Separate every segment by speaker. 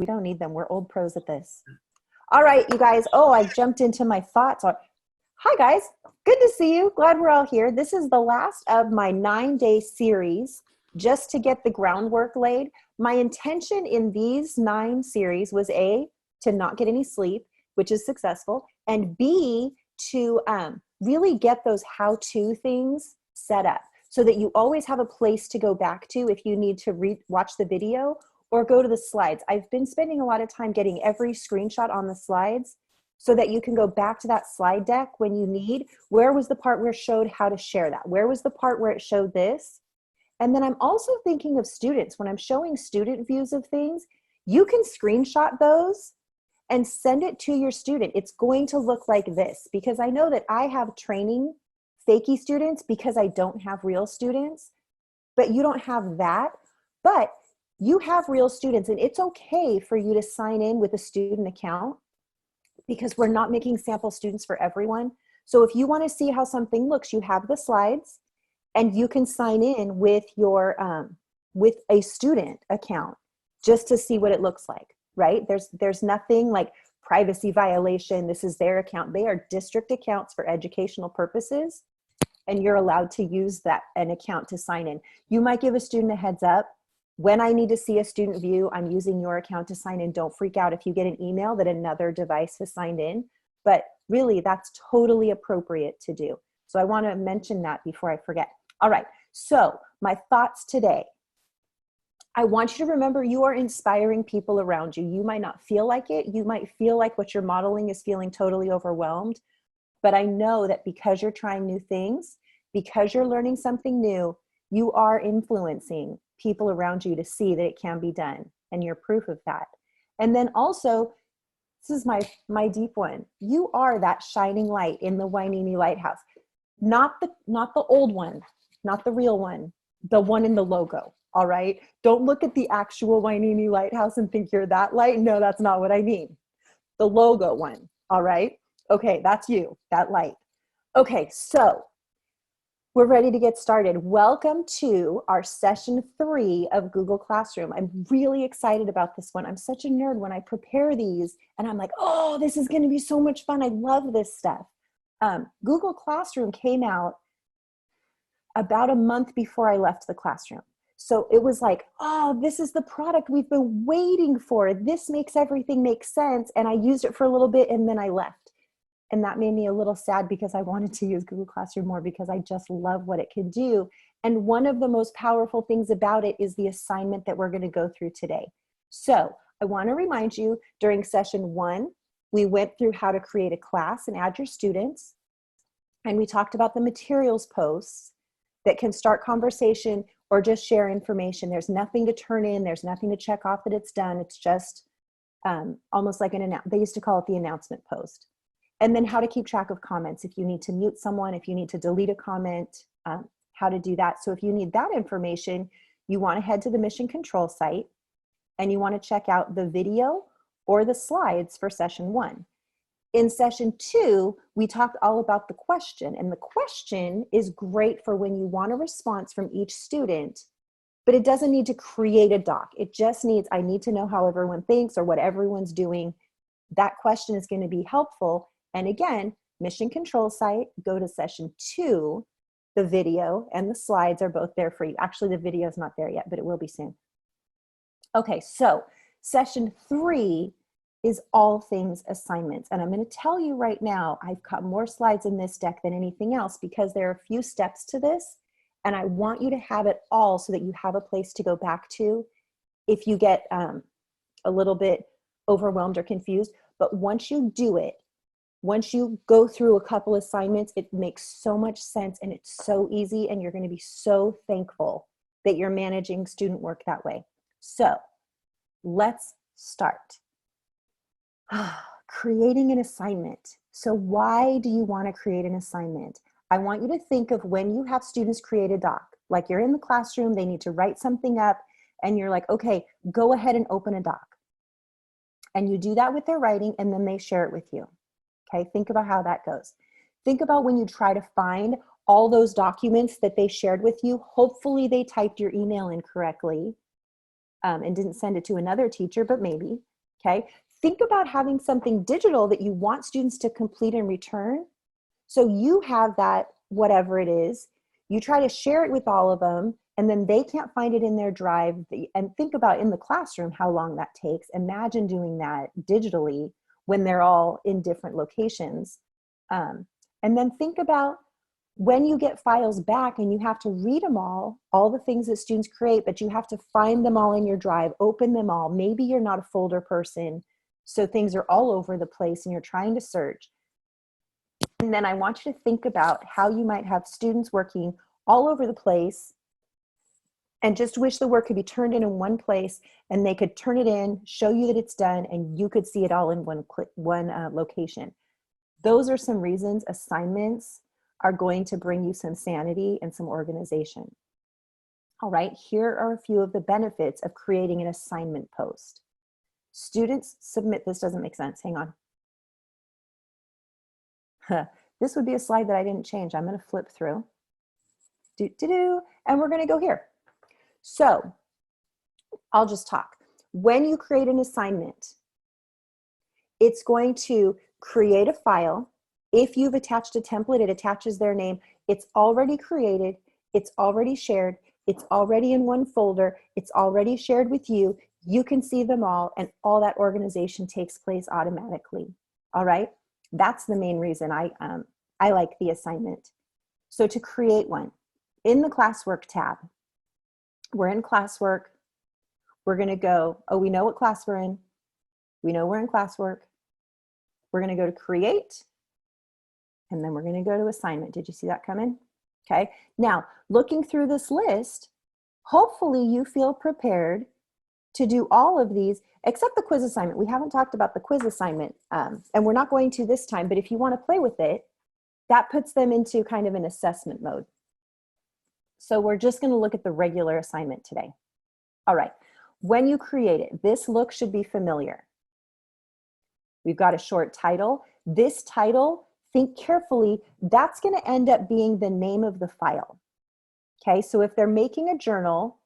Speaker 1: We don't need them. We're old pros at this. All right, you guys. Oh, I jumped into my thoughts. Hi, guys. Good to see you. Glad we're all here. This is the last of my 9-day series just to get the groundwork laid. My intention in these 9 series was A, to not get any sleep, which is successful, and B, to really get those how-to things set up so that you always have a place to go back to if you need to watch the video or go to the slides. I've been spending a lot of time getting every screenshot on the slides so that you can go back to that slide deck when you need. Where was the part where it showed how to share that? Where was the part where it showed this? And then I'm also thinking of students. When I'm showing student views of things, you can screenshot those and send it to your student. It's going to look like this, because I know that I have training fakey students because I don't have real students, but you don't have that. But you have real students, and it's okay for you to sign in with a student account because we're not making sample students for everyone. So if you want to see how something looks, you have the slides and you can sign in with your with a student account just to see what it looks like, right? There's nothing like privacy violation. This is their account. They are district accounts for educational purposes, and you're allowed to use an account to sign in. You might give a student a heads up. When I need to see a student view, I'm using your account to sign in. Don't freak out if you get an email that another device has signed in, but really that's totally appropriate to do. So I want to mention that before I forget. All right, so my thoughts today. I want you to remember you are inspiring people around you. You might not feel like it. You might feel like what you're modeling is feeling totally overwhelmed, but I know that because you're trying new things, because you're learning something new, you are influencing people around you to see that it can be done, and you're proof of that. And then also, this is my deep one. You are that shining light in the Wainini Lighthouse. Not the old one, not the real one, the one in the logo, all right? Don't look at the actual Wainini Lighthouse and think you're that light. No, that's not what I mean. The logo one, all right? Okay, that's you, that light. Okay, so we're ready to get started. Welcome to our session 3 of Google Classroom. I'm really excited about this one. I'm such a nerd when I prepare these and I'm like, oh, this is gonna be so much fun. I love this stuff. Google Classroom came out about a month before I left the classroom. So it was like, oh, this is the product we've been waiting for. This makes everything make sense. And I used it for a little bit and then I left. And that made me a little sad because I wanted to use Google Classroom more because I just love what it can do. And one of the most powerful things about it is the assignment that we're going to go through today. So I want to remind you, during session 1, we went through how to create a class and add your students. And we talked about the materials posts that can start conversation or just share information. There's nothing to turn in. There's nothing to check off that it's done. It's just almost like they used to call it the announcement post. And then how to keep track of comments. If you need to mute someone, if you need to delete a comment, how to do that. So if you need that information, you want to head to the mission control site and you want to check out the video or the slides for session 1. In session 2, we talked all about the question, and the question is great for when you want a response from each student, but it doesn't need to create a doc. It just needs, I need to know how everyone thinks or what everyone's doing. That question is going to be helpful. And again, mission control site, go to session 2, the video and the slides are both there for you. Actually, the video is not there yet, but it will be soon. Okay, so session 3 is all things assignments. And I'm going to tell you right now, I've got more slides in this deck than anything else because there are a few steps to this. And I want you to have it all so that you have a place to go back to if you get a little bit overwhelmed or confused. But once you do it, once you go through a couple assignments, it makes so much sense and it's so easy, and you're going to be so thankful that you're managing student work that way. So let's start. Creating an assignment. So why do you want to create an assignment? I want you to think of when you have students create a doc, like you're in the classroom, they need to write something up, and you're like, okay, go ahead and open a doc. And you do that with their writing, and then they share it with you. Okay, think about how that goes. Think about when you try to find all those documents that they shared with you. Hopefully they typed your email incorrectly and didn't send it to another teacher, but maybe. okay? Think about having something digital that you want students to complete and return. So you have that, whatever it is, you try to share it with all of them, and then they can't find it in their drive. And think about in the classroom how long that takes. Imagine doing that digitally when they're all in different locations. And then think about when you get files back and you have to read them all the things that students create, but you have to find them all in your drive, open them all. Maybe you're not a folder person, so things are all over the place and you're trying to search. And then I want you to think about how you might have students working all over the place and just wish the work could be turned in one place and they could turn it in, show you that it's done, and you could see it all in one location. Those are some reasons assignments are going to bring you some sanity and some organization. All right, here are a few of the benefits of creating an assignment post. Students submit, this doesn't make sense, hang on. This would be a slide that I didn't change. I'm gonna flip through. And we're gonna go here. So I'll just talk. When you create an assignment, it's going to create a file. If you've attached a template, it attaches their name. It's already created, it's already shared, it's already in one folder, it's already shared with you. You can see them all, and all that organization takes place automatically. All right, that's the main reason I like the assignment. So to create one, in the classwork tab, we're in classwork, we're gonna go, oh, we know what class we're in, we know we're in classwork, we're gonna go to create, and then we're gonna go to assignment. Did you see that come in? Okay, now looking through this list, hopefully you feel prepared to do all of these except the quiz assignment. We haven't talked about the quiz assignment, and we're not going to this time, but if you wanna play with it, that puts them into kind of an assessment mode. So we're just gonna look at the regular assignment today. All right, when you create it, this look should be familiar. We've got a short title. This title, think carefully, that's gonna end up being the name of the file. Okay, so if they're making a journal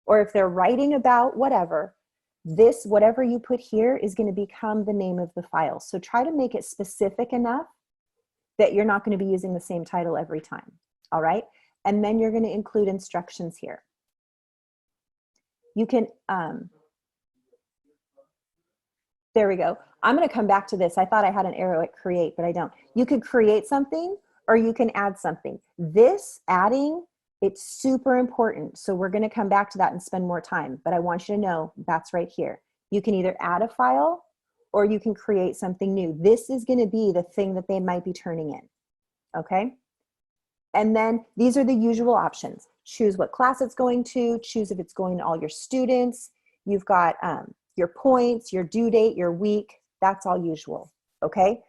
Speaker 1: or if they're writing about whatever, this, whatever you put here is gonna become the name of the file. So try to make it specific enough that you're not gonna be using the same title every time, all right? And then you're gonna include instructions here. You can, there we go. I'm gonna come back to this. I thought I had an arrow at create, but I don't. You could create something or you can add something. This adding, it's super important. So we're gonna come back to that and spend more time, but I want you to know that's right here. You can either add a file or you can create something new. This is gonna be the thing that they might be turning in, okay? And then these are the usual options. Choose what class it's going to, choose if it's going to all your students. You've got your points, your due date, your week, that's all usual, okay?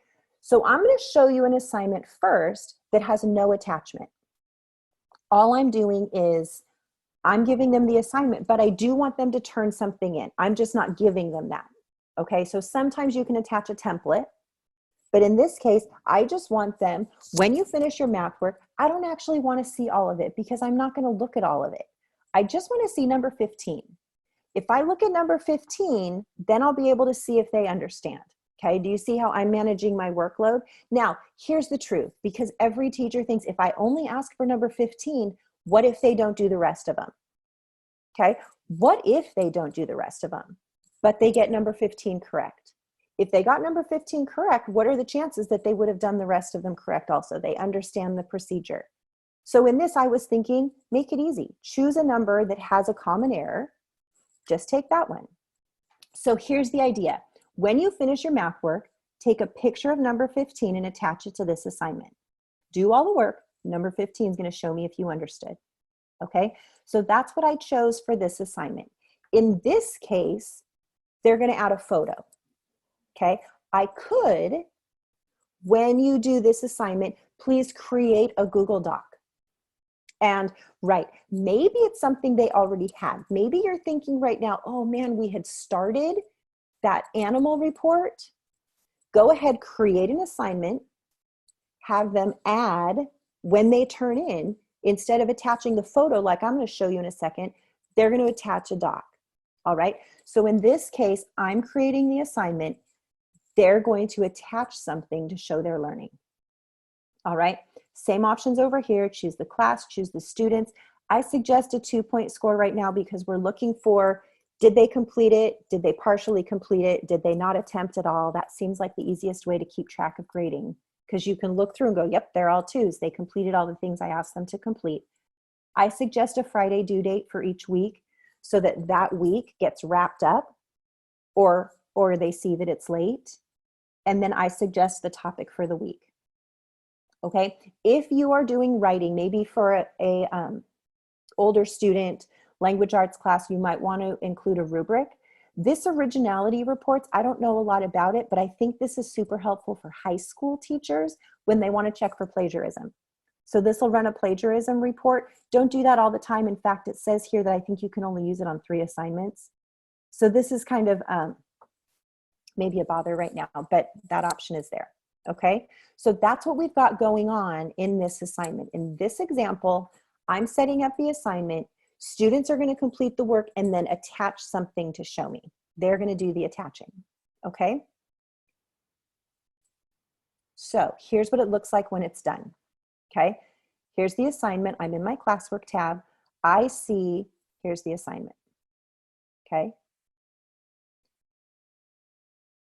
Speaker 1: So I'm gonna show you an assignment first that has no attachment. All I'm doing is I'm giving them the assignment, but I do want them to turn something in. I'm just not giving them that, okay? So sometimes you can attach a template, but in this case, I just want them, when you finish your math work, I don't actually want to see all of it because I'm not going to look at all of it. I just want to see number 15. If I look at number 15, then I'll be able to see if they understand. Okay, do you see how I'm managing my workload? Now, here's the truth, because every teacher thinks if I only ask for number 15, what if they don't do the rest of them? Okay, what if they don't do the rest of them, but they get number 15 correct? If they got number 15 correct, what are the chances that they would have done the rest of them correct also? They understand the procedure. So in this, I was thinking, make it easy. Choose a number that has a common error. Just take that one. So here's the idea. When you finish your math work, take a picture of number 15 and attach it to this assignment. Do all the work. Number 15 is going to show me if you understood. Okay, so that's what I chose for this assignment. In this case, they're going to add a photo. Okay, I could, when you do this assignment, please create a Google Doc. And right, maybe it's something they already had. Maybe you're thinking right now, oh man, we had started that animal report. Go ahead, create an assignment, have them add when they turn in, instead of attaching the photo like I'm going to show you in a second, they're going to attach a doc. All right. So in this case, I'm creating the assignment. They're going to attach something to show their learning. All right. Same options over here. Choose the class, choose the students. I suggest a 2-point score right now because we're looking for, did they complete it? Did they partially complete it? Did they not attempt at all? That seems like the easiest way to keep track of grading, because you can look through and go, yep, they're all 2s. They completed all the things I asked them to complete. I suggest a Friday due date for each week so that that week gets wrapped up, or they see that it's late. And then I suggest the topic for the week. Okay, if you are doing writing, maybe for a older student language arts class, you might want to include a rubric. This originality reports, I don't know a lot about it, but I think this is super helpful for high school teachers when they want to check for plagiarism. So this will run a plagiarism report. Don't do that all the time. In fact, it says here that I think you can only use it on 3 assignments. So this is kind of maybe a bother right now, but that option is there. Okay, so that's what we've got going on in this assignment. In this example, I'm setting up the assignment. Students are going to complete the work and then attach something to show me. They're going to do the attaching. Okay, so here's what it looks like when it's done. Okay, here's the assignment. I'm in my classwork tab. I see, here's the assignment. Okay,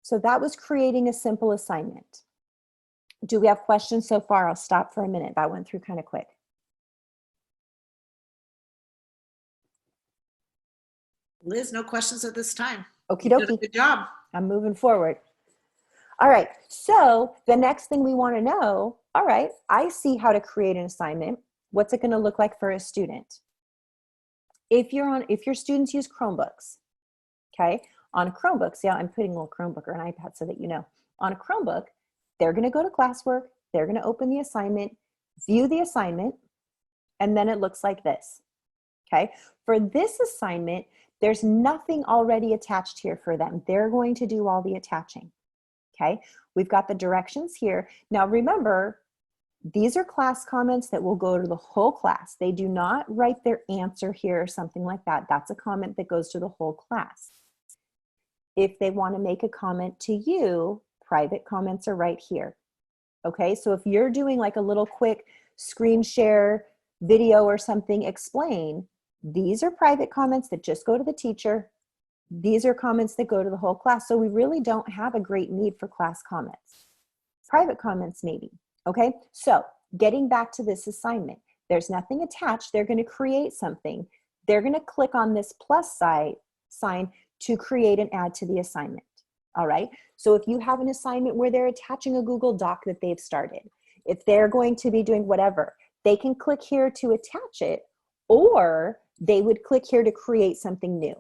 Speaker 1: so that was creating a simple assignment. Do we have questions so far? I'll stop for a minute. That went through kind of quick.
Speaker 2: Liz, no questions at this time.
Speaker 1: Okie
Speaker 2: You did a
Speaker 1: dokie.
Speaker 2: good job.
Speaker 1: I'm moving forward. All right, so the next thing we want to know, all right, I see how to create an assignment. What's it going to look like for a student? If your students use Chromebooks, okay, on Chromebooks, yeah, I'm putting a little Chromebook or an iPad so that you know. On a Chromebook, they're going to go to classwork, they're going to open the assignment, view the assignment, and then it looks like this. Okay, for this assignment, there's nothing already attached here for them. They're going to do all the attaching. Okay, we've got the directions here. Now remember, these are class comments that will go to the whole class. They do not write their answer here or something like that. That's a comment that goes to the whole class. If they want to make a comment to you, private comments are right here. Okay, so if you're doing like a little quick screen share video or something, explain, these are private comments that just go to the teacher. These are comments that go to the whole class. So we really don't have a great need for class comments. Private comments maybe. Okay, so getting back to this assignment, there's nothing attached. They're going to create something. They're going to click on this plus sign to create and add to the assignment. All right, so if you have an assignment where they're attaching a Google Doc that they've started, if they're going to be doing whatever, they can click here to attach it, or they would click here to create something new.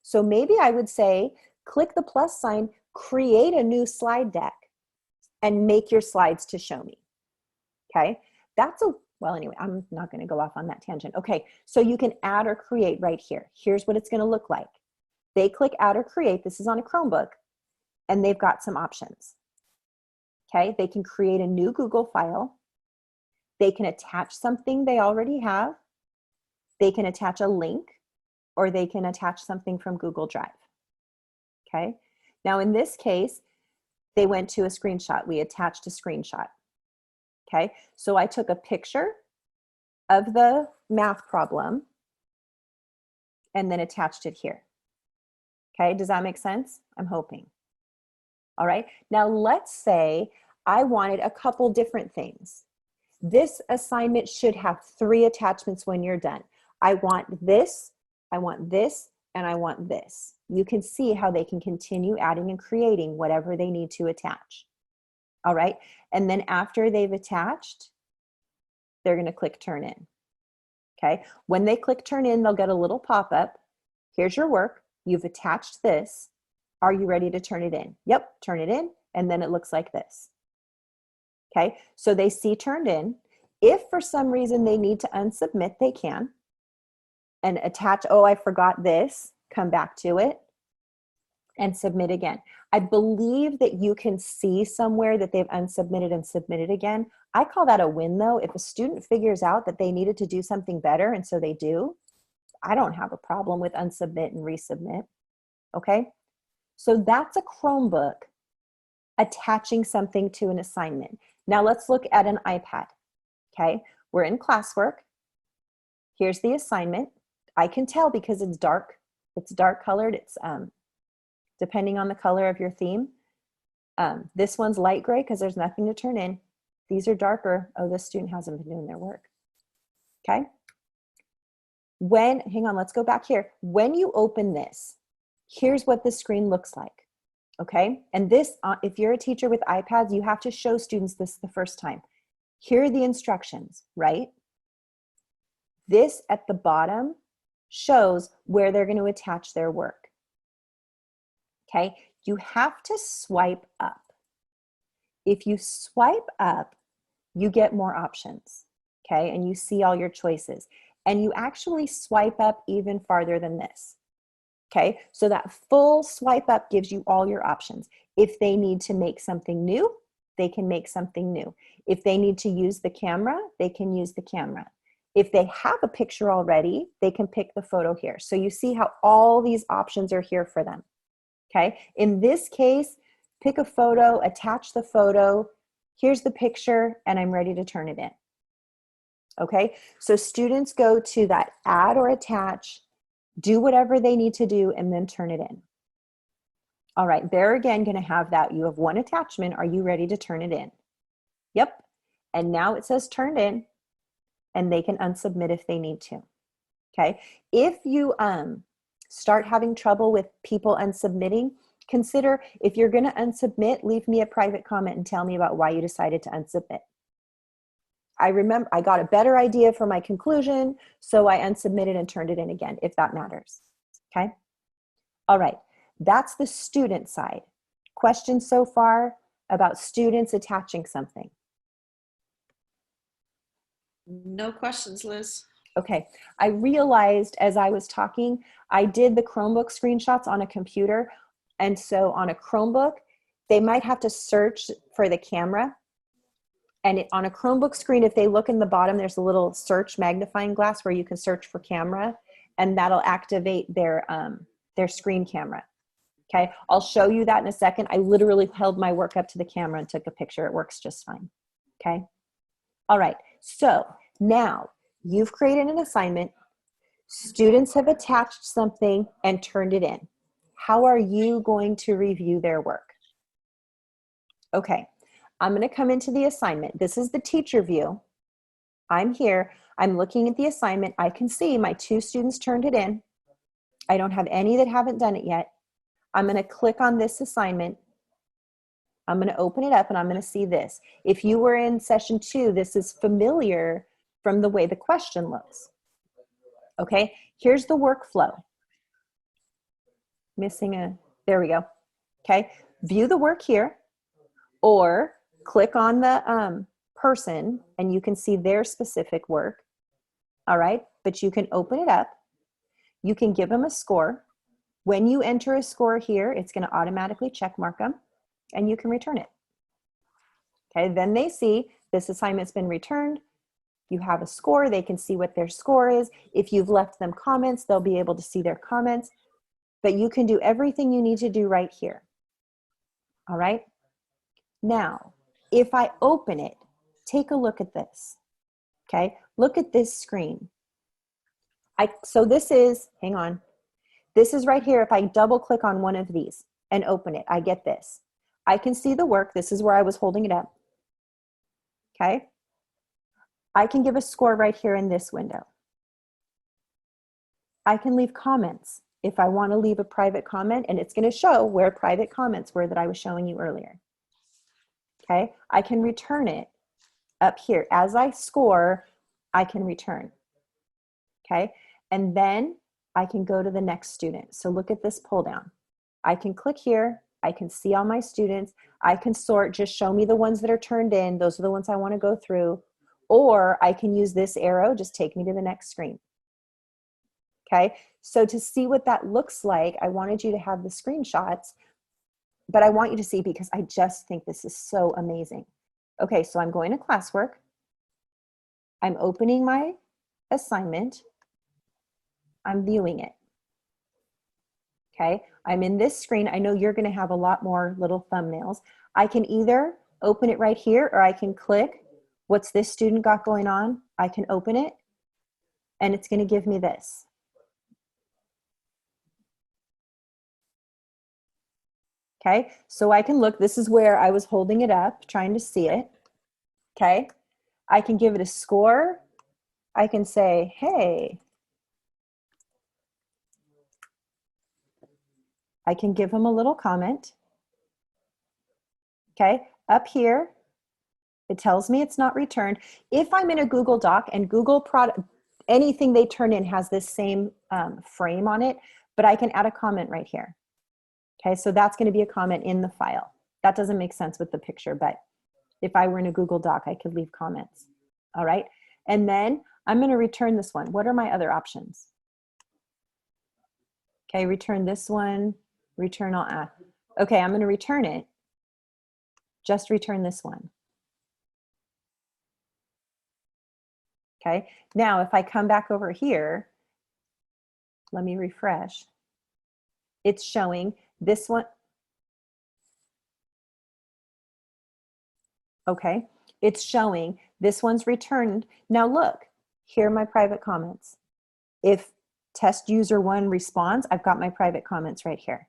Speaker 1: So maybe I would say, click the plus sign, create a new slide deck, and make your slides to show me. Okay, well, anyway, I'm not going to go off on that tangent. Okay, so you can add or create right here. Here's what it's going to look like. They click add or create. This is on a Chromebook, and they've got some options. Okay, they can create a new Google file. They can attach something they already have. They can attach a link, or they can attach something from Google Drive. Okay, now in this case, they went to a screenshot. We attached a screenshot. Okay, so I took a picture of the math problem and then attached it here. Okay, does that make sense? I'm hoping. All right, now let's say I wanted a couple different things. This assignment should have 3 attachments when you're done. I want this, I want this, and I want this. You can see how they can continue adding and creating whatever they need to attach. All right, and then after they've attached, they're going to click turn in. Okay, when they click turn in, they'll get a little pop-up. Here's your work. You've attached this. Are you ready to turn it in? Yep, turn it in, and then it looks like this. Okay, so they see turned in. If for some reason they need to unsubmit, they can. And attach, oh, I forgot this, come back to it, and submit again. I believe that you can see somewhere that they've unsubmitted and submitted again. I call that a win though. If a student figures out that they needed to do something better and so they do, I don't have a problem with unsubmit and resubmit. Okay, so that's a Chromebook attaching something to an assignment. Now let's look at an iPad. Okay, we're in classwork. Here's the assignment. I can tell because it's dark. It's dark colored. It's depending on the color of your theme. This one's light gray because there's nothing to turn in. These are darker. Oh, this student hasn't been doing their work. Okay. Hang on, let's go back here. When you open this, here's what the screen looks like. Okay. And this, if you're a teacher with iPads, you have to show students this the first time. Here are the instructions, right? This at the bottom shows where they're going to attach their work. Okay. You have to swipe up. If you swipe up, you get more options. Okay. And you see all your choices. And you actually swipe up even farther than this. Okay. So that full swipe up gives you all your options. If they need to make something new, they can make something new. If they need to use the camera, they can use the camera. If they have a picture already, they can pick the photo here. So you see how all these options are here for them. Okay. In this case, pick a photo, attach the photo. Here's the picture, and I'm ready to turn it in. Okay. So students go to that add or attach, do whatever they need to do, and then turn it in. All right. They're again going to have that. You have one attachment. Are you ready to turn it in? Yep. And now it says turned in, and they can unsubmit if they need to. Okay. If you start having trouble with people unsubmitting, consider if you're going to unsubmit, leave me a private comment and tell me about why you decided to unsubmit. I remember I got a better idea for my conclusion, so I unsubmitted and turned it in again, if that matters. Okay. All right. That's the student side. Questions so far about students attaching something?
Speaker 2: No questions, Liz.
Speaker 1: Okay, I realized as I was talking, I did the Chromebook screenshots on a computer. And so on a Chromebook, they might have to search for the camera. And on a Chromebook screen, if they look in the bottom, there's a little search magnifying glass where you can search for camera, and that'll activate their screen camera. Okay, I'll show you that in a second. I literally held my work up to the camera and took a picture. It works just fine. Okay, all right, so now you've created an assignment. Students have attached something and turned it in. How are you going to review their work? Okay, I'm going to come into the assignment. This is the teacher view. I'm here. I'm looking at the assignment. I can see my 2 students turned it in. I don't have any that haven't done it yet. I'm going to click on this assignment. I'm going to open it up and I'm going to see this. If you were in session 2, this is familiar from the way the question looks. Okay, here's the workflow. There we go. Okay, view the work here, or click on the person and you can see their specific work. All right, but you can open it up. You can give them a score. When you enter a score here, it's going to automatically check mark them and you can return it. Okay, then they see this assignment's been returned. You have a score. They can see what their score is. If you've left them comments, they'll be able to see their comments. But you can do everything you need to do right here. All right. Now, if I open it, take a look at this. Okay, look at this screen. So this is, hang on. This is right here. If I double click on one of these and open it, I get this. I can see the work. This is where I was holding it up. Okay. I can give a score right here in this window. I can leave comments if I want to leave a private comment, and it's going to show where private comments were that I was showing you earlier. Okay. I can return it up here. As I score, I can return. Okay. And then I can go to the next student. So look at this pull down. I can click here. I can see all my students. I can sort, just show me the ones that are turned in. Those are the ones I want to go through. Or I can use this arrow, just take me to the next screen. Okay, so to see what that looks like, I wanted you to have the screenshots, but I want you to see because I just think this is so amazing. Okay, so I'm going to classwork. I'm opening my assignment. I'm viewing it. Okay, I'm in this screen. I know you're going to have a lot more little thumbnails. I can either open it right here, or I can click, what's this student got going on? I can open it, and it's going to give me this. Okay, so I can look, this is where I was holding it up, trying to see it. Okay, I can give it a score. I can say, hey, I can give them a little comment. Okay, up here, it tells me it's not returned. If I'm in a Google Doc and Google product, anything they turn in has this same frame on it, but I can add a comment right here. Okay, so that's going to be a comment in the file. That doesn't make sense with the picture, but if I were in a Google Doc, I could leave comments. All right, and then I'm going to return this one. What are my other options? Okay, return this one, return all. Okay, I'm going to return it. Just return this one. Okay, now if I come back over here, let me refresh. It's showing this one. Okay, it's showing this one's returned. Now look, here are my private comments. If test user one responds, I've got my private comments right here.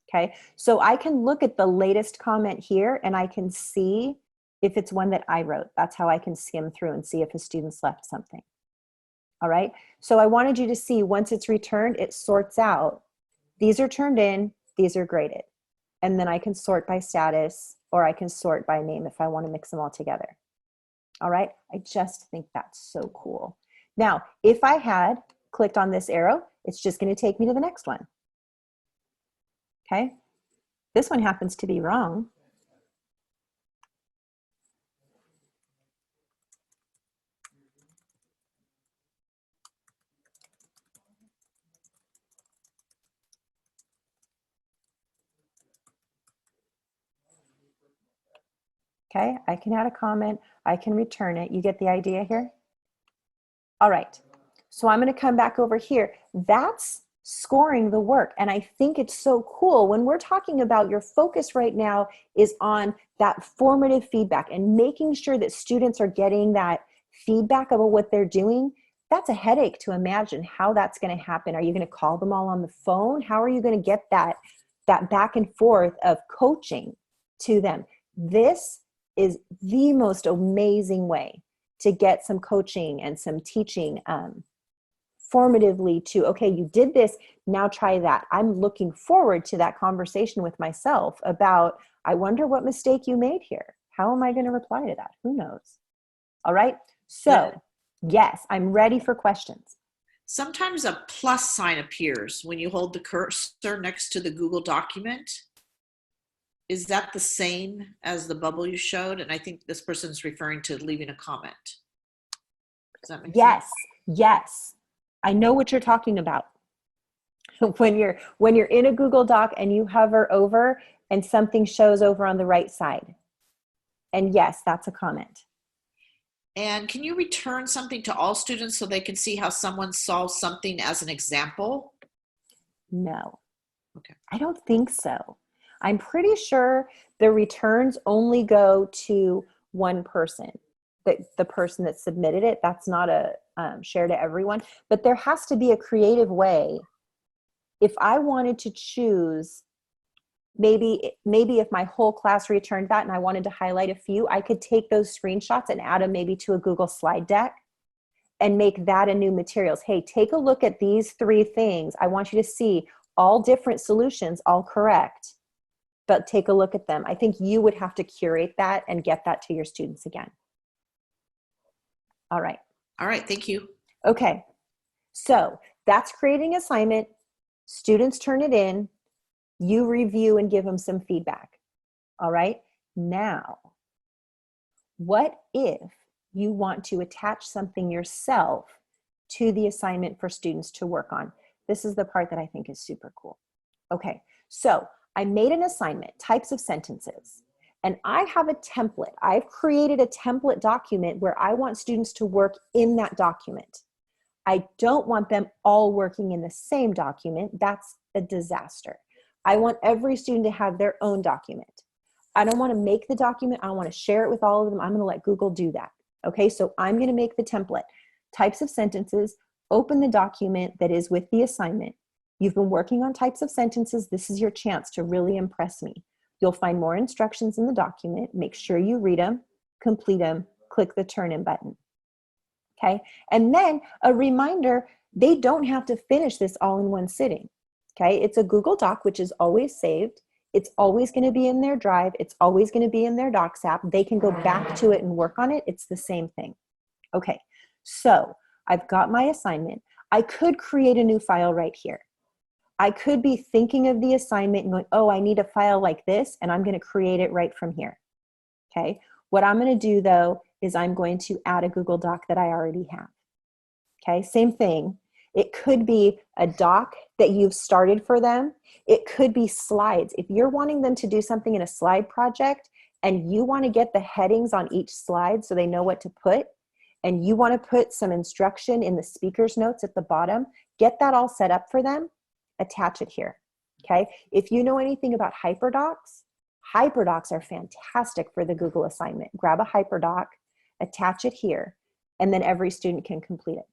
Speaker 1: Okay, so I can look at the latest comment here and I can see if it's one that I wrote. That's how I can skim through and see if a student's left something. All right, so I wanted you to see once it's returned, it sorts out. These are turned in, these are graded. And then I can sort by status, or I can sort by name if I want to mix them all together. All right, I just think that's so cool. Now, if I had clicked on this arrow, it's just going to take me to the next one. Okay, this one happens to be wrong. Okay, I can add a comment, I can return it. You get the idea here? All right, so I'm going to come back over here. That's scoring the work, and I think it's so cool. When we're talking about your focus right now is on that formative feedback and making sure that students are getting that feedback about what they're doing. That's a headache to imagine how that's going to happen. Are you going to call them all on the phone? How are you going to get that back and forth of coaching to them? This is the most amazing way to get some coaching and some teaching formatively to, okay, you did this, now try that. I'm looking forward to that conversation with myself about, I wonder what mistake you made here. How am I going to reply to that? Who knows? All right. So yes, I'm ready for questions.
Speaker 2: Sometimes a plus sign appears when you hold the cursor next to the Google document. Is that the same as the bubble you showed? And I think this person's referring to leaving a comment. Does that make sense?
Speaker 1: Yes. I know what you're talking about. When you're in a Google Doc and you hover over and something shows over on the right side. And yes, that's a comment.
Speaker 2: And can you return something to all students so they can see how someone solves something as an example?
Speaker 1: No.
Speaker 2: Okay.
Speaker 1: I don't think so. I'm pretty sure the returns only go to one person, the person that submitted it. That's not a share to everyone, but there has to be a creative way. If I wanted to choose, maybe if my whole class returned that and I wanted to highlight a few, I could take those screenshots and add them maybe to a Google slide deck and make that a new materials. Hey, take a look at these 3 things. I want you to see all different solutions, all correct, but take a look at them. I think you would have to curate that and get that to your students again. All right.
Speaker 2: All right, thank you.
Speaker 1: Okay, so that's creating assignment. Students turn it in. You review and give them some feedback. All right, now, what if you want to attach something yourself to the assignment for students to work on? This is the part that I think is super cool. Okay, so I made an assignment, types of sentences, and I have a template. I've created a template document where I want students to work in that document. I don't want them all working in the same document. That's a disaster. I want every student to have their own document. I don't want to make the document. I want to share it with all of them. I'm going to let Google do that. Okay, so I'm going to make the template. Types of sentences, open the document that is with the assignment. You've been working on types of sentences. This is your chance to really impress me. You'll find more instructions in the document. Make sure you read them, complete them, click the turn in button. Okay, and then a reminder, they don't have to finish this all in one sitting. Okay, it's a Google Doc, which is always saved. It's always going to be in their Drive. It's always going to be in their Docs app. They can go back to it and work on it. It's the same thing. Okay, so I've got my assignment. I could create a new file right here. I could be thinking of the assignment and going, oh, I need a file like this, and I'm going to create it right from here. Okay, what I'm going to do though is I'm going to add a Google Doc that I already have. Okay, same thing. It could be a doc that you've started for them. It could be slides. If you're wanting them to do something in a slide project and you want to get the headings on each slide so they know what to put, and you want to put some instruction in the speaker's notes at the bottom, get that all set up for them, attach it here. Okay, if you know anything about hyperdocs, hyperdocs are fantastic for the Google assignment. Grab a hyperdoc, attach it here, and then every student can complete it.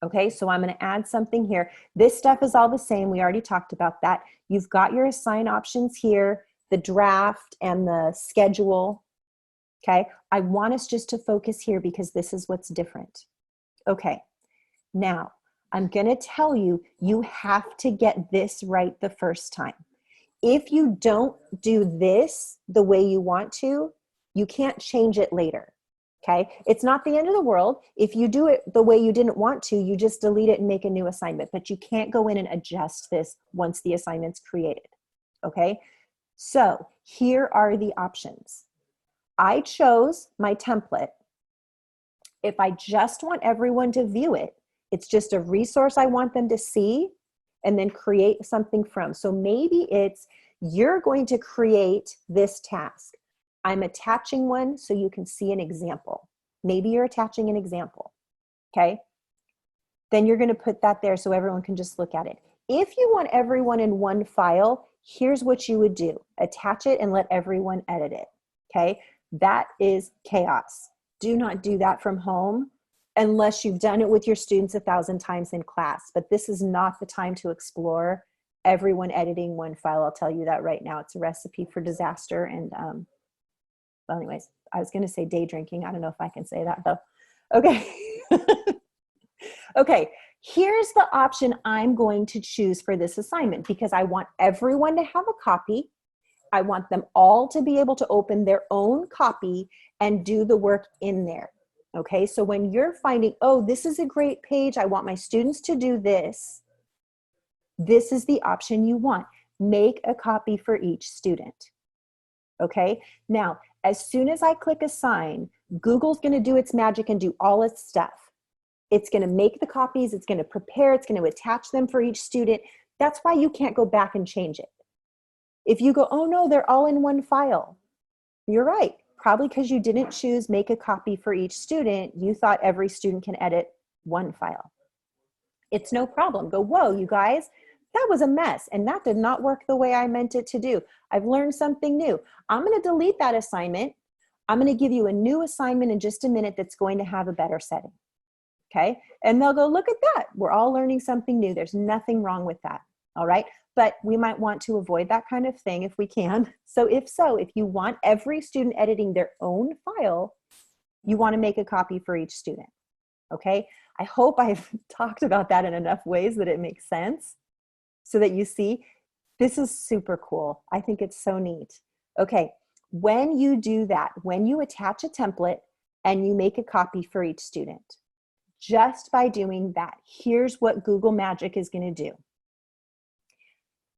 Speaker 1: Okay, so I'm going to add something here. This stuff is all the same. We already talked about that. You've got your assign options here, the draft and the schedule. Okay, I want us just to focus here because this is what's different. Okay, now I'm going to tell you, you have to get this right the first time. If you don't do this the way you want to, you can't change it later. Okay, it's not the end of the world. If you do it the way you didn't want to, you just delete it and make a new assignment, but you can't go in and adjust this once the assignment's created. Okay, so here are the options. I chose my template. If I just want everyone to view it, it's just a resource I want them to see and then create something from. So maybe it's, you're going to create this task. I'm attaching one so you can see an example. Maybe you're attaching an example, okay? Then you're gonna put that there so everyone can just look at it. If you want everyone in one file, here's what you would do. Attach it and let everyone edit it, okay? That is chaos. Do not do that from home unless you've done it with your students 1,000 times in class, but this is not the time to explore everyone editing one file. I'll tell you that right now. It's a recipe for disaster and well, anyways, I was going to say day drinking. I don't know if I can say that though. Okay. Okay. Here's the option I'm going to choose for this assignment because I want everyone to have a copy. I want them all to be able to open their own copy and do the work in there. Okay. So when you're finding, oh, this is a great page, I want my students to do this. This is the option you want. Make a copy for each student. Okay. Now, as soon as I click assign, Google's going to do its magic and do all its stuff. It's going to make the copies, it's going to prepare, it's going to attach them for each student. That's why you can't go back and change it. If you go, oh no, they're all in one file. You're right. Probably because you didn't choose make a copy for each student, you thought every student can edit one file. It's no problem. Go, whoa, you guys, that was a mess and that did not work the way I meant it to do. I've learned something new. I'm going to delete that assignment. I'm going to give you a new assignment in just a minute that's going to have a better setting. Okay. And they'll go, look at that. We're all learning something new. There's nothing wrong with that. All right. But we might want to avoid that kind of thing if we can. So if you want every student editing their own file, you want to make a copy for each student. Okay. I hope I've talked about that in enough ways that it makes sense so that you see this is super cool. I think it's so neat. Okay. When you do that, when you attach a template and you make a copy for each student, just by doing that, here's what Google Magic is going to do.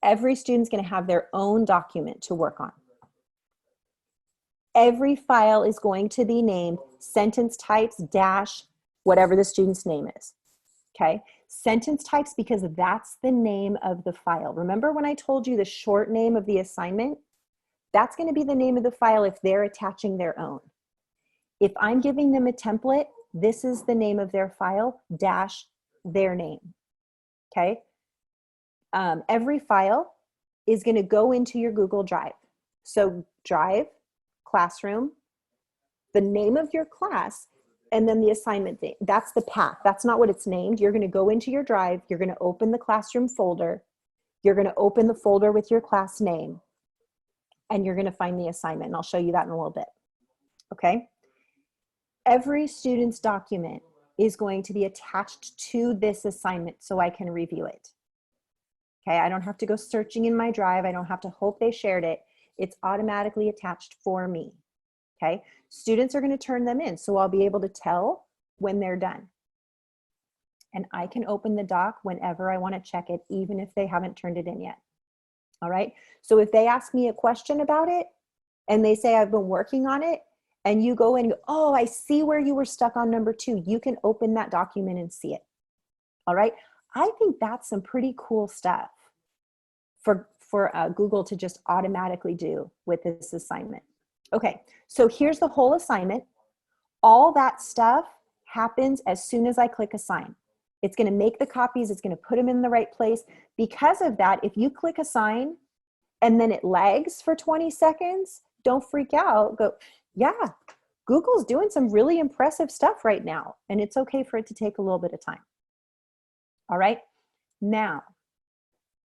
Speaker 1: Every student's going to have their own document to work on. Every file is going to be named sentence types dash whatever the student's name is. Okay, sentence types because that's the name of the file. Remember when I told you the short name of the assignment? That's going to be the name of the file if they're attaching their own. If I'm giving them a template, this is the name of their file dash their name. Okay. Every file is going to go into your Google Drive. So Drive, Classroom, the name of your class, and then the assignment thing. That's the path. That's not what it's named. You're going to go into your Drive. You're going to open the Classroom folder. You're going to open the folder with your class name, and you're going to find the assignment. And I'll show you that in a little bit. Okay. Every student's document is going to be attached to this assignment so I can review it. Okay, I don't have to go searching in my Drive. I don't have to hope they shared it. It's automatically attached for me. Okay, students are going to turn them in, so I'll be able to tell when they're done. And I can open the doc whenever I want to check it, even if they haven't turned it in yet. All right, so if they ask me a question about it and they say I've been working on it, and you go in and go, oh, I see where you were stuck on number 2. You can open that document and see it. All right. I think that's some pretty cool stuff for Google to just automatically do with this assignment. Okay. So here's the whole assignment. All that stuff happens as soon as I click assign. It's going to make the copies. It's going to put them in the right place. Because of that, if you click assign and then it lags for 20 seconds, don't freak out. Go, yeah, Google's doing some really impressive stuff right now, and it's okay for it to take a little bit of time. All right, now,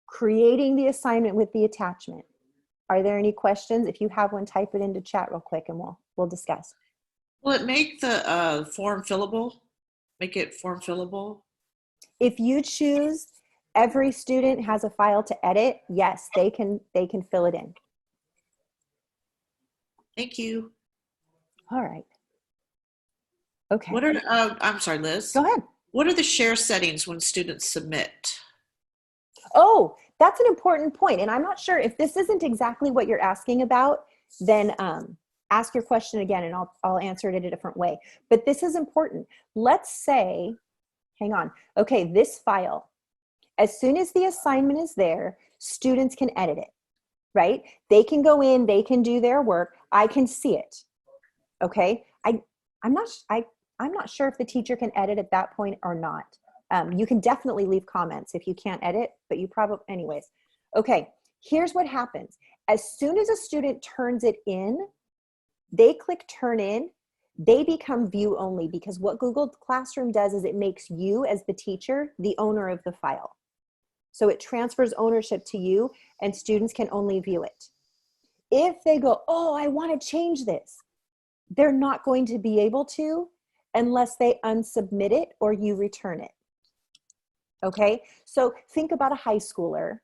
Speaker 1: creating the assignment with the attachment. Are there any questions? If you have one, type it into chat real quick and we'll discuss.
Speaker 2: Will it make the form fillable? Make it form fillable?
Speaker 1: If you choose every student has a file to edit, yes, they can fill it in.
Speaker 2: Thank you.
Speaker 1: All right. Okay.
Speaker 2: What are, I'm sorry, Liz.
Speaker 1: Go ahead.
Speaker 2: What are the share settings when students submit?
Speaker 1: Oh, that's an important point. And I'm not sure if this isn't exactly what you're asking about, then ask your question again and I'll answer it in a different way. But this is important. Let's say, hang on. Okay, this file, as soon as the assignment is there, students can edit it, right? They can go in, they can do their work. I can see it. Okay, I'm not sure if the teacher can edit at that point or not. You can definitely leave comments if you can't edit, but you probably, anyways. Okay, here's what happens. As soon as a student turns it in, they click turn in, they become view only, because what Google Classroom does is it makes you as the teacher the owner of the file. So it transfers ownership to you and students can only view it. If they go, oh, I want to change this, they're not going to be able to unless they unsubmit it or you return it. Okay, so think about a high schooler.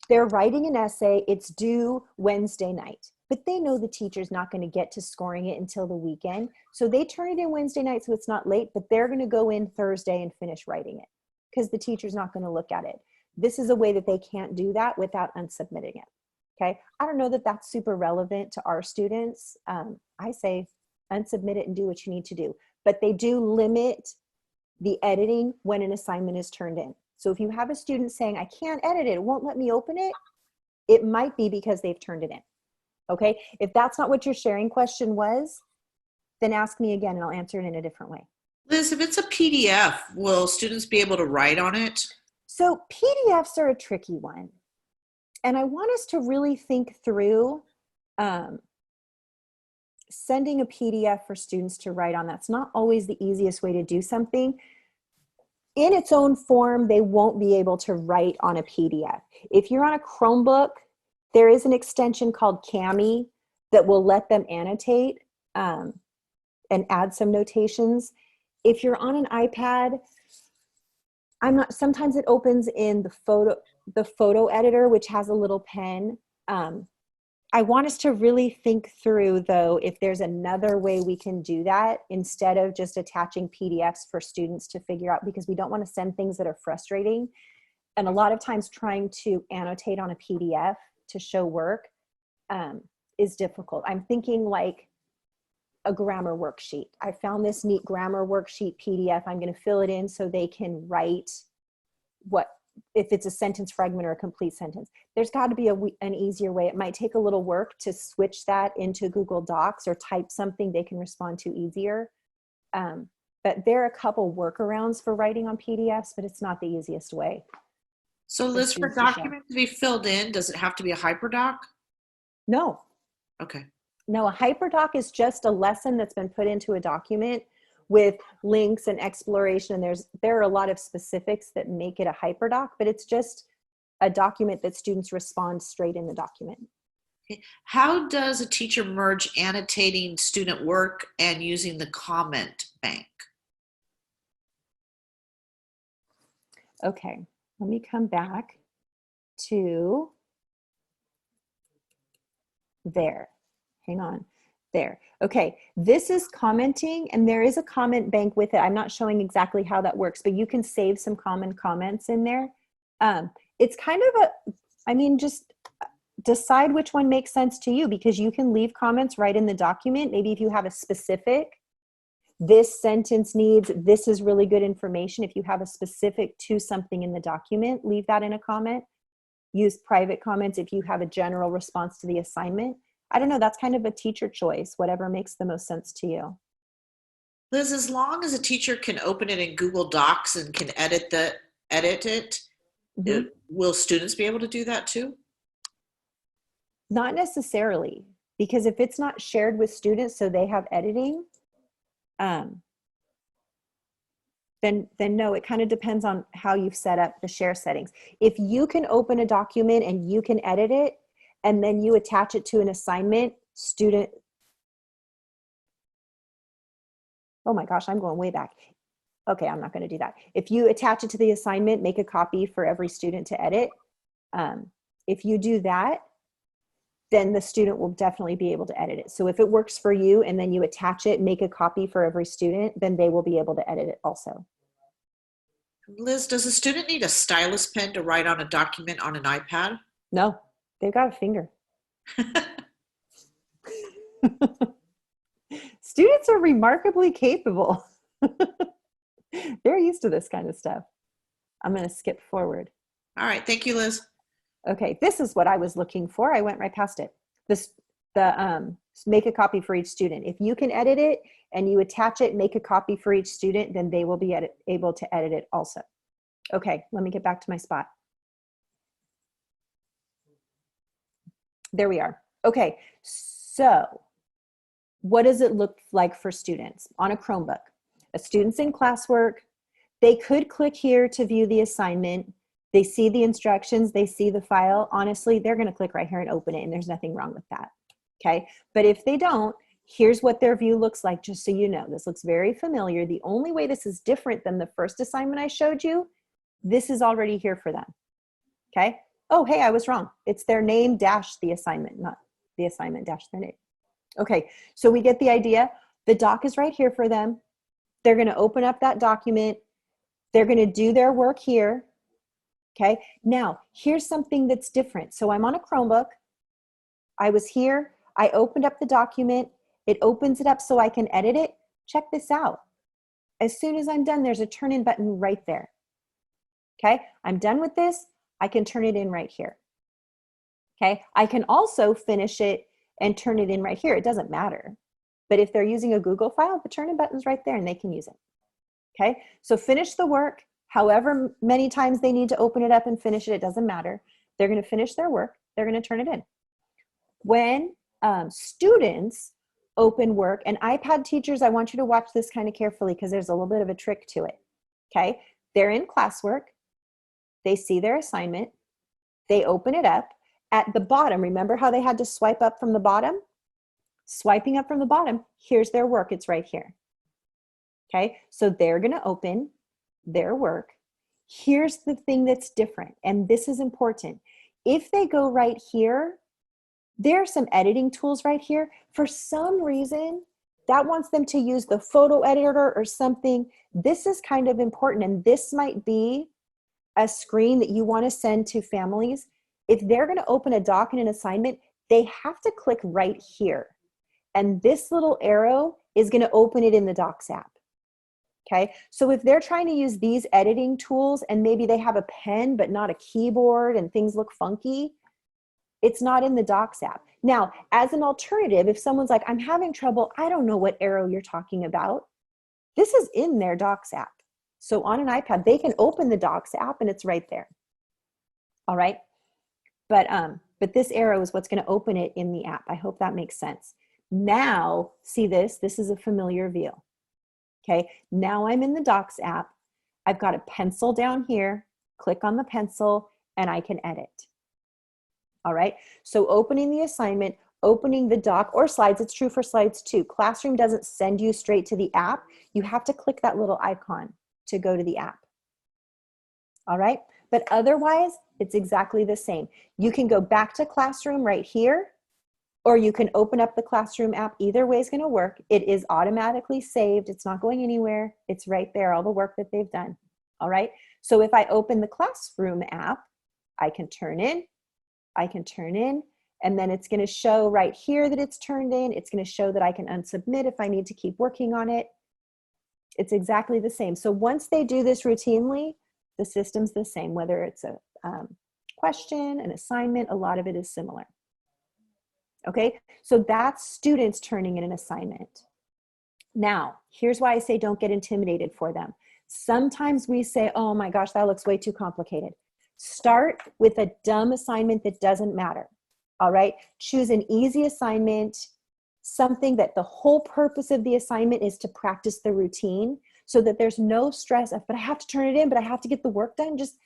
Speaker 1: They're writing an essay, it's due Wednesday night, but they know the teacher's not going to get to scoring it until the weekend. So they turn it in Wednesday night so it's not late, but they're going to go in Thursday and finish writing it because the teacher's not going to look at it. This is a way that they can't do that without unsubmitting it. Okay, I don't know that that's super relevant to our students. I say unsubmit it and do what you need to do, but they do limit the editing when an assignment is turned in. So if you have a student saying, I can't edit it, it won't let me open it, it might be because they've turned it in. Okay, if that's not what your sharing question was, then ask me again and I'll answer it in a different way.
Speaker 2: Liz, if it's a PDF, will students be able to write on it?
Speaker 1: So PDFs are a tricky one. And I want us to really think through sending a PDF for students to write on. That's not always the easiest way to do something. In its own form, they won't be able to write on a PDF. If you're on a Chromebook, there is an extension called Cami that will let them annotate and add some notations. If you're on an iPad, sometimes it opens in the photo editor, which has a little pen. I want us to really think through, though, if there's another way we can do that instead of just attaching PDFs for students to figure out, because we don't want to send things that are frustrating. And a lot of times trying to annotate on a PDF to show work is difficult. I'm thinking like a grammar worksheet. I found this neat grammar worksheet PDF. I'm going to fill it in so they can write if it's a sentence fragment or a complete sentence. There's got to be an easier way. It might take a little work to switch that into Google Docs or type something they can respond to easier. But there are a couple workarounds for writing on PDFs, but it's not the easiest way.
Speaker 2: So Liz, for
Speaker 1: students to show.
Speaker 2: document to be filled in, does it have to be a hyperdoc?
Speaker 1: No,
Speaker 2: Okay.
Speaker 1: no, a hyperdoc is just a lesson that's been put into a document with links and exploration. And there are a lot of specifics that make it a hyperdoc, but it's just a document that students respond straight in the document.
Speaker 2: How does a teacher merge annotating student work and using the comment bank?
Speaker 1: Okay, let me come back to there. Hang on. There. Okay, this is commenting, and there is a comment bank with it. I'm not showing exactly how that works, but you can save some common comments in there. It's kind of just decide which one makes sense to you, because you can leave comments right in the document. Maybe if you have a specific, this sentence needs, this is really good information. If you have a specific to something in the document, leave that in a comment. Use private comments if you have a general response to the assignment. I don't know, that's kind of a teacher choice, whatever makes the most sense to you.
Speaker 2: Liz, as long as a teacher can open it in Google Docs and can edit it,
Speaker 1: Mm-hmm.
Speaker 2: Will students be able to do that too?
Speaker 1: Not necessarily, because if it's not shared with students so they have editing, then no, it kind of depends on how you've set up the share settings. If you can open a document and you can edit it, and then you attach it to an assignment, oh my gosh, I'm going way back. Okay, I'm not going to do that. If you attach it to the assignment, make a copy for every student to edit. If you do that, then the student will definitely be able to edit it. So if it works for you and then you attach it, make a copy for every student, then they will be able to edit it also.
Speaker 2: Liz, does a student need a stylus pen to write on a document on an iPad?
Speaker 1: No, they've got a finger. Students are remarkably capable. They're used to this kind of stuff. I'm going to skip forward.
Speaker 2: All right, thank you, Liz.
Speaker 1: Okay, this is what I was looking for. I went right past it. Make a copy for each student. If you can edit it and you attach it, make a copy for each student, then they will be able to edit it also. Okay, let me get back to my spot. There we are. Okay, so what does it look like for students on a Chromebook? A student's in classwork. They could click here to view the assignment. They see the instructions, they see the file. Honestly, they're going to click right here and open it, and there's nothing wrong with that. Okay, but if they don't, here's what their view looks like, just so you know. This looks very familiar. The only way this is different than the first assignment I showed you, this is already here for them. Okay, oh, hey, I was wrong. It's their name dash the assignment, not the assignment dash their name. Okay, so we get the idea. The doc is right here for them. They're going to open up that document. They're going to do their work here. Okay, now here's something that's different. So I'm on a Chromebook. I was here. I opened up the document. It opens it up so I can edit it. Check this out. As soon as I'm done, there's a turn in button right there. Okay, I'm done with this. I can turn it in right here. Okay, I can also finish it and turn it in right here. It doesn't matter. But if they're using a Google file, the turn in button's right there and they can use it. Okay, so finish the work. However many times they need to open it up and finish it, it doesn't matter. They're going to finish their work. They're going to turn it in. When students open work, and iPad teachers, I want you to watch this kind of carefully because there's a little bit of a trick to it. Okay, they're in classwork. They see their assignment. They open it up. At the bottom, remember how they had to swipe up from the bottom? Swiping up from the bottom, here's their work. It's right here. Okay, so they're going to open their work. Here's the thing that's different, and this is important. If they go right here, there are some editing tools right here. For some reason, that wants them to use the photo editor or something. This is kind of important, and this might be a screen that you want to send to families. If they're going to open a doc and an assignment, they have to click right here. And this little arrow is going to open it in the Docs app. Okay, so if they're trying to use these editing tools and maybe they have a pen but not a keyboard and things look funky, it's not in the Docs app. Now, as an alternative, if someone's like, I'm having trouble, I don't know what arrow you're talking about, This is in their Docs app. So on an iPad, they can open the Docs app and it's right there. All right. But this arrow is what's going to open it in the app. I hope that makes sense. Now, see this? This is a familiar view. Okay. Now I'm in the Docs app. I've got a pencil down here. Click on the pencil and I can edit. All right. So opening the assignment, opening the doc or slides, it's true for slides too. Classroom doesn't send you straight to the app. You have to click that little icon to go to the app. All right. But otherwise, it's exactly the same. You can go back to Classroom right here, or you can open up the Classroom app. Either way is going to work. It is automatically saved. It's not going anywhere. It's right there, all the work that they've done. All right. So if I open the Classroom app, I can turn in, and then it's going to show right here that it's turned in. It's going to show that I can unsubmit if I need to keep working on it. It's exactly the same. So once they do this routinely, the system's the same, whether it's a question, an assignment, a lot of it is similar. Okay, so that's students turning in an assignment. Now, here's why I say don't get intimidated for them. Sometimes we say, oh my gosh, that looks way too complicated. Start with a dumb assignment that doesn't matter. All right, choose an easy assignment, something that the whole purpose of the assignment is to practice the routine so that there's no stress of, but I have to turn it in, but I have to get the work done. Just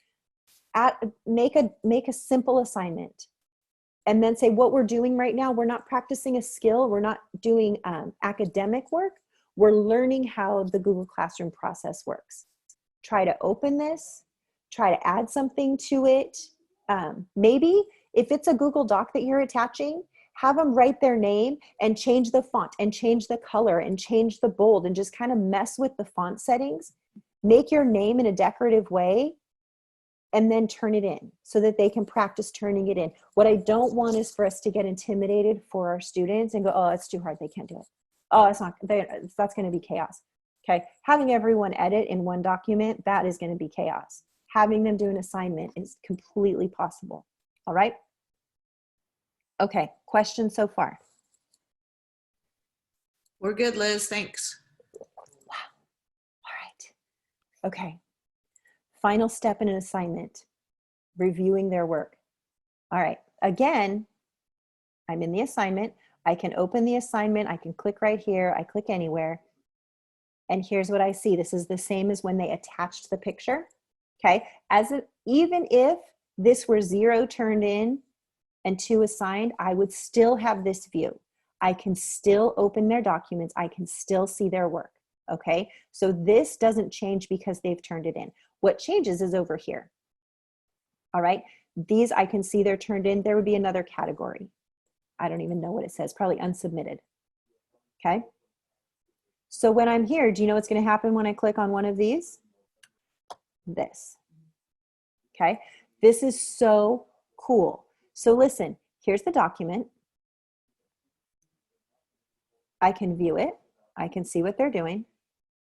Speaker 1: make a simple assignment. And then say what we're doing right now, we're not practicing a skill, we're not doing academic work, we're learning how the Google Classroom process works. Try to open this, try to add something to it. Maybe if it's a Google Doc that you're attaching, have them write their name and change the font and change the color and change the bold and just kind of mess with the font settings. Make your name in a decorative way and then turn it in so that they can practice turning it in. What I don't want is for us to get intimidated for our students and go, oh, it's too hard, they can't do it. Oh, it's not, that's gonna be chaos. Okay, having everyone edit in one document, that is gonna be chaos. Having them do an assignment is completely possible, all right? Okay, questions so far?
Speaker 2: We're good, Liz, thanks.
Speaker 1: Wow, all right, okay. Final step in an assignment, reviewing their work. All right, again, I'm in the assignment. I can open the assignment. I can click right here. I click anywhere. And here's what I see. This is the same as when they attached the picture. Okay, even if this were 0 turned in and 2 assigned, I would still have this view. I can still open their documents. I can still see their work. Okay, so this doesn't change because they've turned it in. What changes is over here. All right, these I can see they're turned in. There would be another category. I don't even know what it says, probably unsubmitted. Okay, so when I'm here, do you know what's going to happen when I click on one of these? This. Okay, this is so cool. So listen, here's the document. I can view it. I can see what they're doing.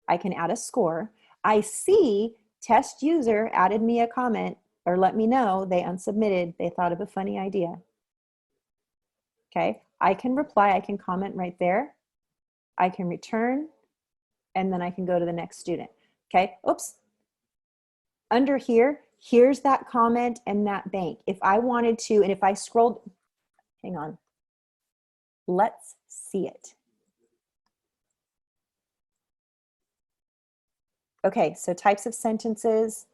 Speaker 1: I can add a score. I see test user added me a comment or let me know they unsubmitted. They thought of a funny idea. Okay, I can reply. I can comment right there. I can return, and then I can go to the next student. Okay, oops. Under here, here's that comment and that bank. If I wanted to, and if I scrolled, hang on, let's see it. Okay, so types of sentences.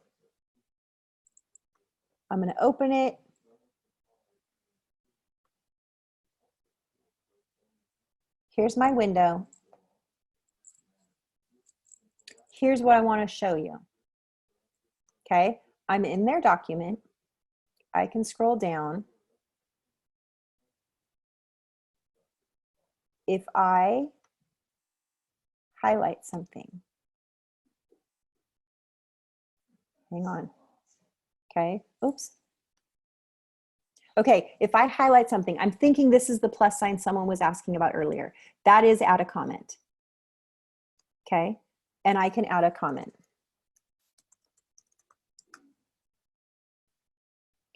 Speaker 1: I'm going to open it. Here's my window. Here's what I want to show you. Okay, I'm in their document. I can scroll down. If I highlight something, hang on. Okay, oops. Okay, if I highlight something, I'm thinking this is the plus sign someone was asking about earlier. That is add a comment. Okay, and I can add a comment.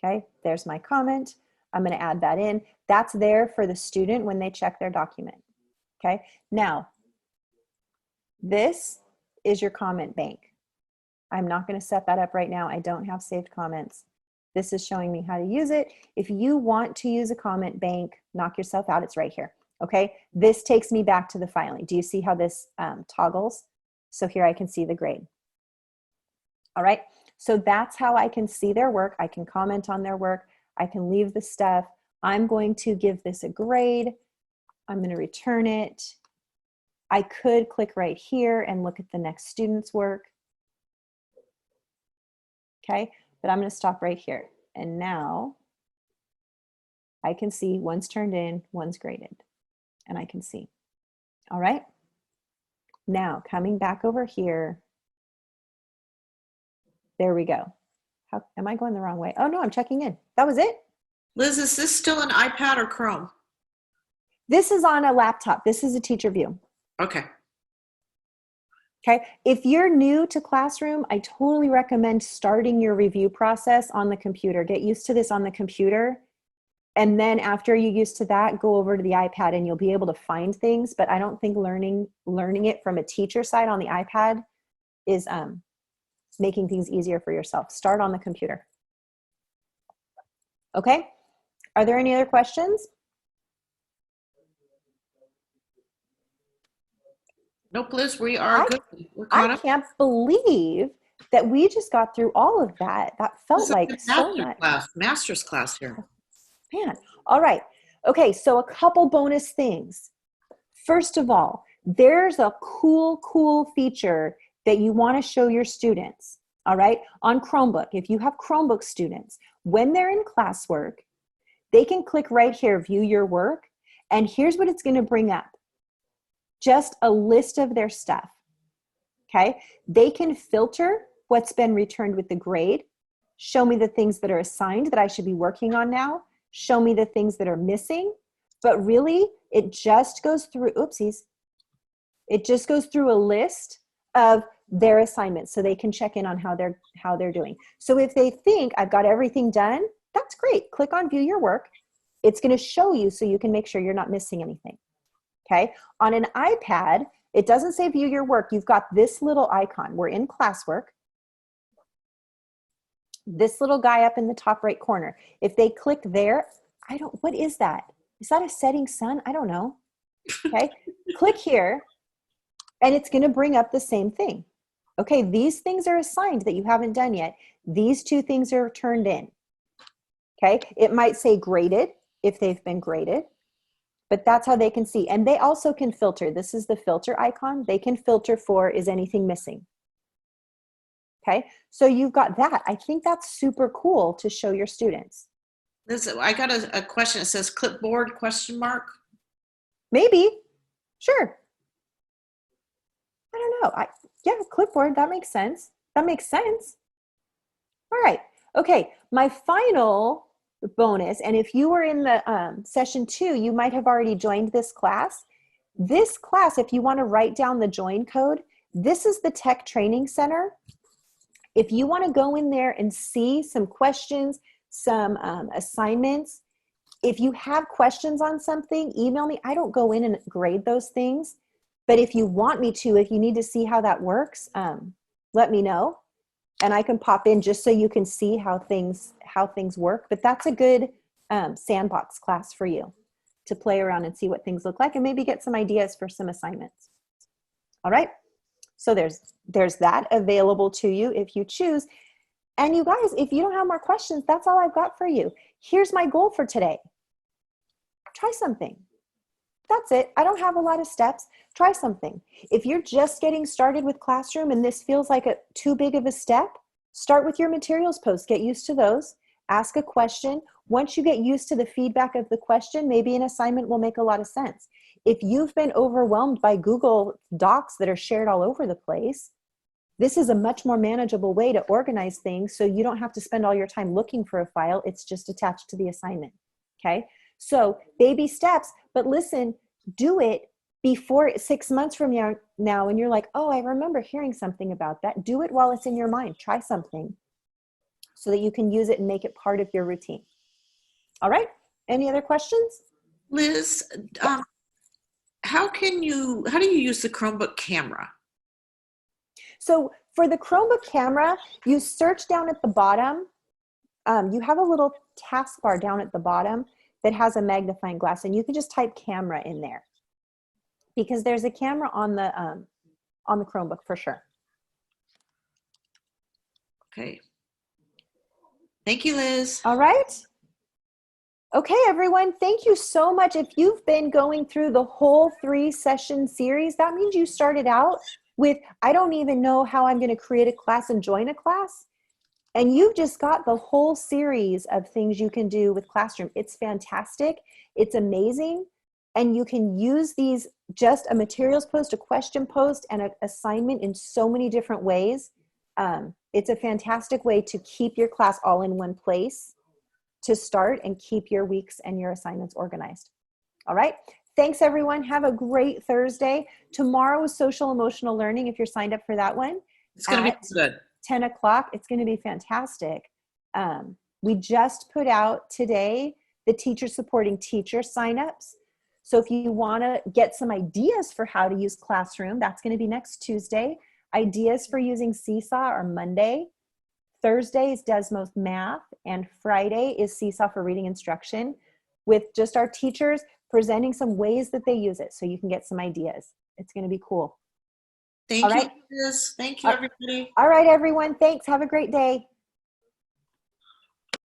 Speaker 1: Okay, there's my comment. I'm going to add that in. That's there for the student when they check their document. Okay, now this is your comment bank. I'm not going to set that up right now. I don't have saved comments. This is showing me how to use it. If you want to use a comment bank, knock yourself out. It's right here. Okay. This takes me back to the filing. Do you see how this toggles? So here I can see the grade. All right. So that's how I can see their work. I can comment on their work. I can leave the stuff. I'm going to give this a grade. I'm going to return it. I could click right here and look at the next student's work. Okay, but I'm going to stop right here. And now I can see one's turned in, one's graded, and I can see. All right. Now coming back over here. There we go. How am I going the wrong way? Oh no, I'm checking in. That was it.
Speaker 2: Liz, is this still an iPad or Chrome?
Speaker 1: This is on a laptop. This is a teacher view.
Speaker 2: Okay.
Speaker 1: Okay, if you're new to Classroom, I totally recommend starting your review process on the computer. Get used to this on the computer. And then after you're used to that, go over to the iPad and you'll be able to find things. But I don't think learning it from a teacher side on the iPad is making things easier for yourself. Start on the computer. Okay, are there any other questions?
Speaker 2: Nope, Liz, we are good. We're caught
Speaker 1: I
Speaker 2: up.
Speaker 1: can't believe that we just got through all of that. That felt like so much.
Speaker 2: Master's class here.
Speaker 1: Man, all right. Okay, so a couple bonus things. First of all, there's a cool feature that you want to show your students, all right? On Chromebook, if you have Chromebook students, when they're in classwork, they can click right here, view your work, and here's what it's going to bring up. Just a list of their stuff, okay? They can filter what's been returned with the grade, show me the things that are assigned that I should be working on now, show me the things that are missing, but really it just goes through, oopsies, it just goes through a list of their assignments so they can check in on how they're doing. So if they think I've got everything done, that's great. Click on view your work. It's going to show you so you can make sure you're not missing anything. Okay, on an iPad, it doesn't say view your work. You've got this little icon. We're in classwork. This little guy up in the top right corner. If they click there, what is that? Is that a setting sun? I don't know. Okay, click here and it's going to bring up the same thing. Okay, these things are assigned that you haven't done yet. These two things are turned in. Okay, it might say graded if they've been graded. But that's how they can see. And they also can filter. This is the filter icon. They can filter for, is anything missing? Okay, so you've got that. I think that's super cool to show your students.
Speaker 2: Liz, I got a question. It says clipboard ?
Speaker 1: Maybe, sure. I don't know. Yeah, clipboard, that makes sense. That makes sense. All right, okay, my final bonus, and if you were in the session 2, you might have already joined this class. This class, if you want to write down the join code, this is the Tech Training Center. If you want to go in there and see some questions, some assignments, if you have questions on something, email me. I don't go in and grade those things, but if you want me to, if you need to see how that works, let me know. And I can pop in just so you can see how things work. But that's a good sandbox class for you to play around and see what things look like and maybe get some ideas for some assignments. All right. So there's that available to you if you choose. And you guys, if you don't have more questions, that's all I've got for you. Here's my goal for today. Try something. That's it. I don't have a lot of steps. Try something. If you're just getting started with Classroom and this feels like too big of a step, start with your materials posts. Get used to those. Ask a question. Once you get used to the feedback of the question, maybe an assignment will make a lot of sense. If you've been overwhelmed by Google Docs that are shared all over the place, this is a much more manageable way to organize things so you don't have to spend all your time looking for a file. It's just attached to the assignment. Okay? So baby steps, but listen, do it before 6 months from now and you're like, oh, I remember hearing something about that. Do it while it's in your mind. Try something so that you can use it and make it part of your routine. All right. Any other questions?
Speaker 2: Liz, how do you use the Chromebook camera?
Speaker 1: So for the Chromebook camera, you search down at the bottom. You have a little taskbar down at the bottom that has a magnifying glass, and you can just type camera in there because there's a camera on the Chromebook for sure.
Speaker 2: Okay. Thank you, Liz.
Speaker 1: All right. Okay, everyone, thank you so much. If you've been going through the whole 3-session series, that means you started out with, I don't even know how I'm going to create a class and join a class. And you've just got the whole series of things you can do with Classroom. It's fantastic. It's amazing. And you can use these, just a materials post, a question post, and an assignment in so many different ways. It's a fantastic way to keep your class all in one place to start and keep your weeks and your assignments organized. All right. Thanks, everyone. Have a great Thursday. Tomorrow is social emotional learning if you're signed up for that one.
Speaker 2: It's going to be good.
Speaker 1: 10 o'clock. It's going to be fantastic. We just put out today the teacher supporting teacher signups. So if you want to get some ideas for how to use Classroom, that's going to be next Tuesday. Ideas for using Seesaw are Monday. Thursday is Desmos Math, and Friday is Seesaw for reading instruction, with just our teachers presenting some ways that they use it so you can get some ideas. It's going to be cool.
Speaker 2: Thank you, Liz. Thank you, everybody.
Speaker 1: All right, everyone. Thanks. Have a great day.